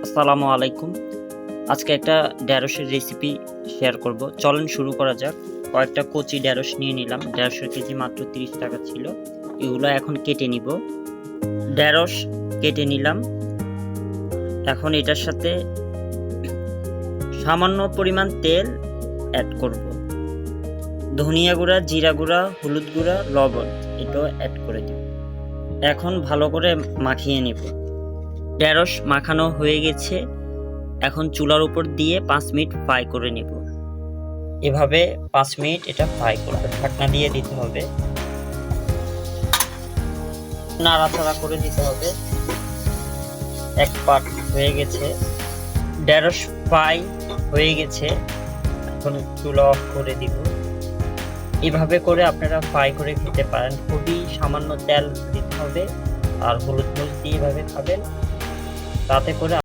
আসসালামু আলাইকুম। আজকে একটা ঢেঁড়সের রেসিপি শেয়ার করব। চলেন শুরু করা যাক। কয়েকটা কচি ঢেঁড়স নিয়ে নিলাম। ঢেঁড়সের কেজি মাত্র ৩০ টাকা ছিল। এগুলো এখন কেটে নিব। ঢেঁড়স কেটে নিলাম। এখন এটার সাথে সামান্য পরিমাণ তেল অ্যাড করব। ধনিয়া গুঁড়া, জিরা গুঁড়া, হলুদ গুঁড়া, লবণ এটাও অ্যাড করে দিব। এখন ভালো করে মাখিয়ে নিব। ঢেঁড়স মাখানো হয়ে গেছে। এখন চুলার উপর দিয়ে 5 মিনিট ফ্রাই করে নেব। এভাবে 5 মিনিট এটা ফ্রাই করবে। ঢাকনা দিয়ে দিতে হবে, নাড়াচাড়া করে দিতে হবে। এক পাট হয়ে গেছে, ঢেঁড়স ফ্রাই হয়ে গেছে। এখন চুলা অফ করে দিব। এভাবে করে আপনারা ফ্রাই করে খেতে পারেন। খুবই সামান্য তেল দিতে হবে আর হলুদ মরিচ দিয়ে এভাবে খাবেন, তাতে করে